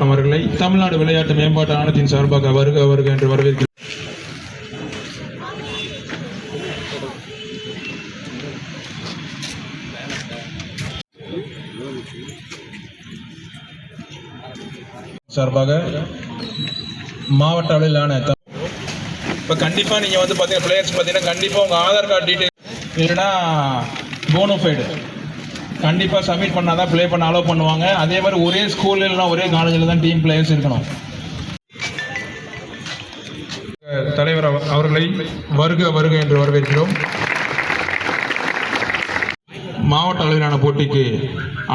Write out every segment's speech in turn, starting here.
அவர்களை தமிழ்நாடு விளையாட்டு மேம்பாட்டு ஆணையத்தின் சார்பாக வருக வருக என்று வரவேற்கிறேன். சார்பாக மாவட்ட அளவிலான இப்போ கண்டிப்பாக நீங்கள் வந்து பார்த்தீங்கன்னா பிளேயர்ஸ் பார்த்தீங்கன்னா கண்டிப்பாக உங்கள் ஆதார் கார்டு டீட்டெயில் இல்லைன்னா போனோஃபைடு கண்டிப்பாக சப்மிட் பண்ணால் தான் ப்ளே பண்ண அலோவ் பண்ணுவாங்க. அதே மாதிரி ஒரே ஸ்கூலில் இல்லைனா ஒரே காலேஜில் தான் டீம் பிளேயர்ஸ் இருக்கணும். தலைவர் அவர்களை வருக வருக என்று வரவேற்கிறோம். மாவட்ட அளவிலான போட்டிக்கு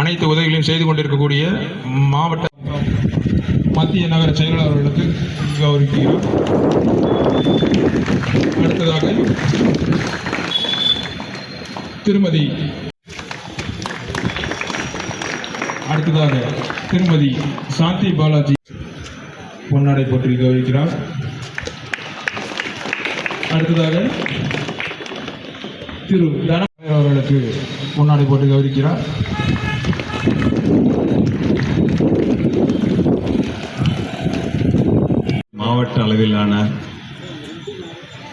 அனைத்து உதவிகளையும் செய்து கொண்டிருக்கக்கூடிய மாவட்ட மத்திய நகர செயலாளர் அவர்களுக்கு கௌரவிக்கிறோம். அடுத்ததாக திருமதி சாந்தி பாலாஜி பொன்னாடை போற்றி கௌரவிக்கிறார். அடுத்ததாக திரு தன அவர்களுக்கு பொன்னாடை போற்றி கௌரவிக்கிறார். மாவட்ட அளவிலான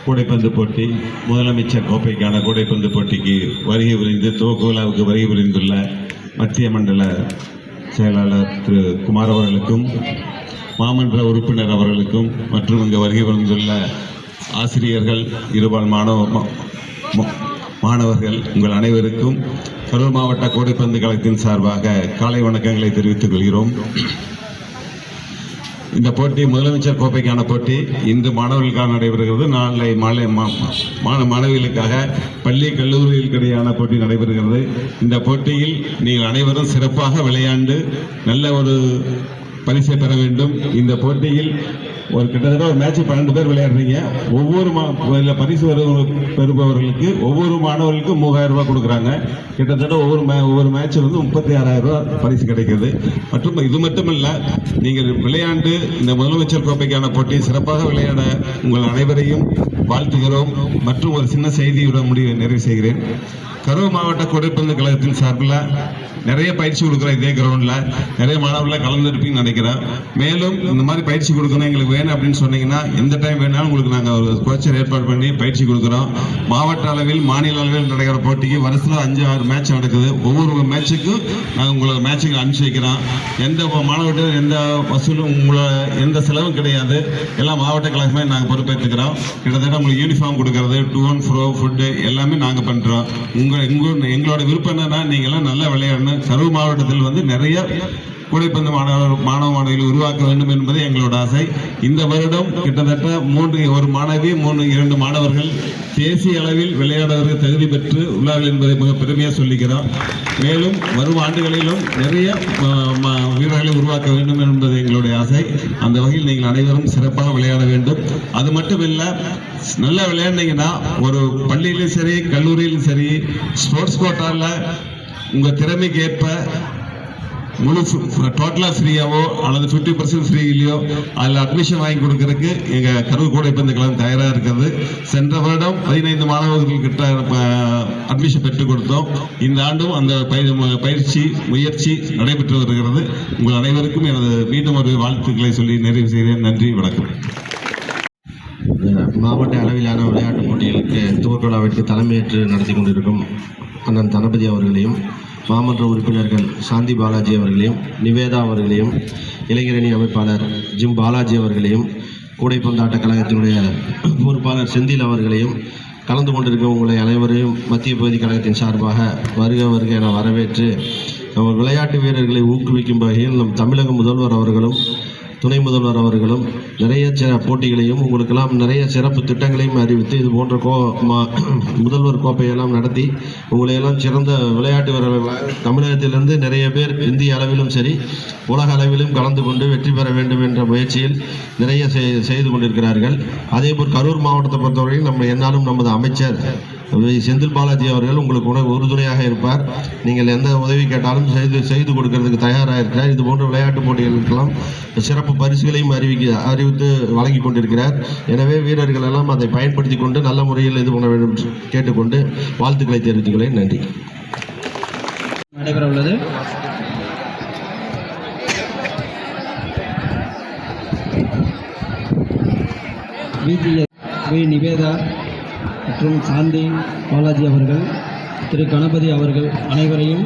கூடைப்பந்து போட்டி, முதலமைச்சர் கோப்பைக்கான கூடைப்பந்து போட்டிக்கு வருகை புரிந்து துவக்க விழாவுக்கு வருகை புரிந்துள்ள மத்திய மண்டல செயலாளர் திரு குமார் அவர்களுக்கும், மாமன்ற உறுப்பினர் அவர்களுக்கும் மற்றும் இங்கு வருகை புரிந்துள்ள ஆசிரியர்கள், இருபால் மாணவர்கள் உங்கள் அனைவருக்கும் கரூர் மாவட்ட கூடைப்பந்து கழகத்தின் சார்பாக காலை வணக்கங்களை தெரிவித்துக் கொள்கிறோம். இந்த போட்டி முதலமைச்சர் கோப்பைக்கான போட்டி இன்று மாணவர்களுக்காக நடைபெறுகிறது. நாளை மாலை மாணவிகளுக்காக பள்ளி கல்லூரிகளுக்கிடையான போட்டி நடைபெறுகிறது. இந்த போட்டியில் நீங்கள் அனைவரும் சிறப்பாக விளையாண்டு நல்ல ஒரு பரிசை பெற வேண்டும். இந்த போட்டியில் கிட்டத்தட்ட ஒரு மேட்ச் 12 பேர் விளையாடுறீங்க. ஒவ்வொரு பரிசு பெறுபவர்களுக்கு ஒவ்வொரு மாணவர்களுக்கும் 3000 ரூபாய் கொடுக்குறாங்க. கிட்டத்தட்ட ஒவ்வொரு மேட்ச் வந்து 36,000 ரூபாய் பரிசு கிடைக்கிறது. மற்றும் இது மட்டுமல்ல, நீங்கள் விளையாண்டு இந்த முதலமைச்சர் கோப்பைக்கான போட்டியை சிறப்பாக விளையாட உங்கள் அனைவரையும் வாழ்த்துகிறோம். மற்றும் ஒரு சின்ன செய்தியுடன் நிறைவு செய்கிறேன். கரூர் மாவட்ட கூடைப்பந்து கழகத்தின் சார்பில் நிறைய பயிற்சி கொடுக்குறோம். இதே கிரவுண்டில் நிறைய மாணவர்கள் கலந்துருப்பீங்கன்னு நினைக்கிறேன். மேலும் இந்த மாதிரி பயிற்சி கொடுக்கணும் எங்களுக்கு வேணும் அப்படின்னு சொன்னீங்கன்னா எந்த டைம் வேணாலும் உங்களுக்கு நாங்கள் ஒரு கோச்சர் ஏற்பாடு பண்ணி பயிற்சி கொடுக்குறோம். மாவட்ட அளவில், மாநில அளவில் நடக்கிற போட்டிக்கு வருஷத்தில் 5-6 மேட்ச் நடக்குது. ஒவ்வொரு மேட்சுக்கும் நாங்கள் உங்களை மேட்சுக்கு அனுப்பிச்சி வைக்கிறோம். எந்த மாணவர்கள் எந்த வசூலும் எந்த செலவும் கிடையாது. எல்லாம் மாவட்ட கழகமே நாங்கள் பொறுப்பேற்றுக்கிறோம். கிட்டத்தட்ட உங்களுக்கு யூனிஃபார்ம் கொடுக்கறது, டூ அண்ட் ஃப்ரோ ஃபுட்டு எல்லாமே நாங்கள் பண்ணுறோம். எங்களோட விருப்பம் என்னன்னா நீங்களாம் நல்லா விளையாடணும். கரூர் மாவட்டத்தில் வந்து நிறைய கூடைப்பந்து மாணவ மாணவிகளை உருவாக்க வேண்டும் என்பது எங்களோட ஆசை. இந்த வருடம் கிட்டத்தட்ட 3 மாணவி 2 மாணவர்கள் தேசிய அளவில் விளையாடுவதற்கு தகுதி பெற்று உள்ளார்கள் என்பதை மிக பெருமையாக சொல்லிக்கிறோம். மேலும் வரும் ஆண்டுகளிலும் நிறைய வீரர்களை உருவாக்க வேண்டும் என்பது எங்களுடைய ஆசை. அந்த வகையில் நீங்கள் அனைவரும் சிறப்பாக விளையாட வேண்டும். அது மட்டும் இல்லை, நல்லா விளையாடினீங்கன்னா ஒரு பள்ளியிலும் சரி கல்லூரியிலும் சரி ஸ்போர்ட்ஸ் கோட்டாவில் உங்கள் திறமைக்கு ஏற்ப முழு டோட்டலாக ஃப்ரீயாவோ அல்லது 50% ஃப்ரீலையோ அதில் அட்மிஷன் வாங்கி கொடுக்கறதுக்கு எங்கள் கரூர் கூடைப்பந்து கழகம் தயாராக இருக்கிறது. சென்ற வருடம் 15 மாணவர்கள்கிட்ட அட்மிஷன் பெற்றுக் கொடுத்தோம். இந்த ஆண்டும் அந்த முயற்சி நடைபெற்று வருகிறது. உங்கள் அனைவருக்கும் எனது மீண்டும் ஒரு வாழ்த்துக்களை சொல்லி நிறைவு செய்கிறேன். நன்றி, வணக்கம். மாவட்ட அளவிலான விளையாட்டுப் போட்டிகளுக்கு துவக்க விழாவிற்கு தலைமையேற்று நடத்தி கொண்டிருக்கும் அண்ணன் தனபதி அவர்களையும், மாமன்ற உறுப்பினர்கள் சாந்தி பாலாஜி அவர்களையும், நிவேதா அவர்களையும், இளைஞரணி அமைப்பாளர் ஜிம் பாலாஜி அவர்களையும், கூடைப்பந்தாட்ட கழகத்தினுடைய பொறுப்பாளர் செந்தில் அவர்களையும், கலந்து கொண்டிருக்கும் உங்களை அனைவரையும் மத்திய பகுதி கழகத்தின் சார்பாக வருக வருக என வரவேற்று விளையாட்டு வீரர்களை ஊக்குவிக்கும் வகையில் நம் தமிழக முதல்வர் அவர்களும் துணை முதல்வர் அவர்களும் நிறைய போட்டிகளையும் உங்களுக்கெல்லாம் நிறைய சிறப்பு திட்டங்களையும் அறிவித்து இது போன்ற முதல்வர் கோப்பையெல்லாம் நடத்தி உங்களையெல்லாம் சிறந்த விளையாட்டு வீரர்களாக தமிழகத்திலிருந்து நிறைய பேர் இந்திய அளவிலும் சரி உலக அளவிலும் கலந்து கொண்டு வெற்றி பெற வேண்டும் என்ற முயற்சியில் நிறைய செய்து கொண்டிருக்கிறார்கள். அதேபோல் கரூர் மாவட்டத்தை பொறுத்தவரையில் நம்ம என்னாலும் நமது அமைச்சர் செந்தில் பாலாஜி அவர்கள் உங்களுக்கு உறுதுணையாக இருப்பார். நீங்கள் எந்த உதவி கேட்டாலும் செய்து கொடுக்கறதுக்கு தயாராக இருக்கிறார். இது போன்ற விளையாட்டு போட்டிகளுக்கெல்லாம் சிறப்பு பரிசுகளையும் அறிவித்து வழங்கி கொண்டிருக்கிறார். எனவே வீரர்கள் எல்லாம் அதை பயன்படுத்தி கொண்டு நல்ல முறையில் இது பண்ண வேண்டும் கேட்டுக்கொண்டு வாழ்த்துக்களை தெரிவித்துக்கிறேன். நன்றி. நடைபெற உள்ளது பிஜிஎஸ் வி நிவேதா மற்றும் சாந்தி பாலாஜி அவர்கள், திரு கணபதி அவர்கள் அனைவரையும்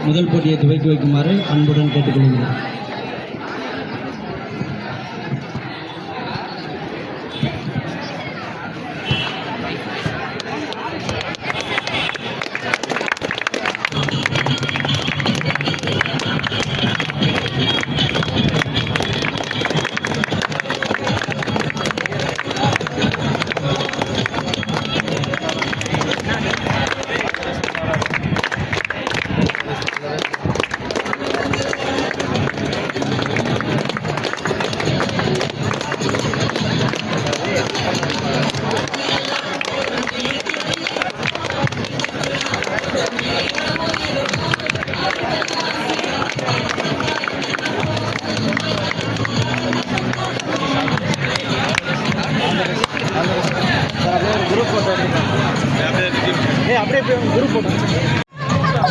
முதல் போட்டியை துவக்கி வைக்குமாறு அன்புடன் கேட்டுக்கொள்கிறேன்.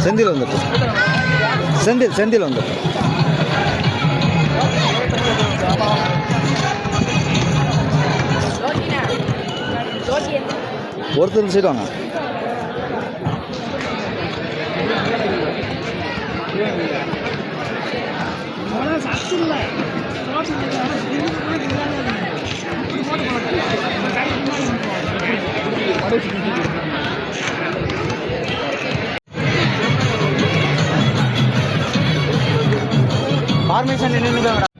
செந்தில் வந்துட்டு செந்தில் வந்துட்டு ஒருத்தர் சைடு வாங்க. ஃபார்மேஷன் நின்றுங்க.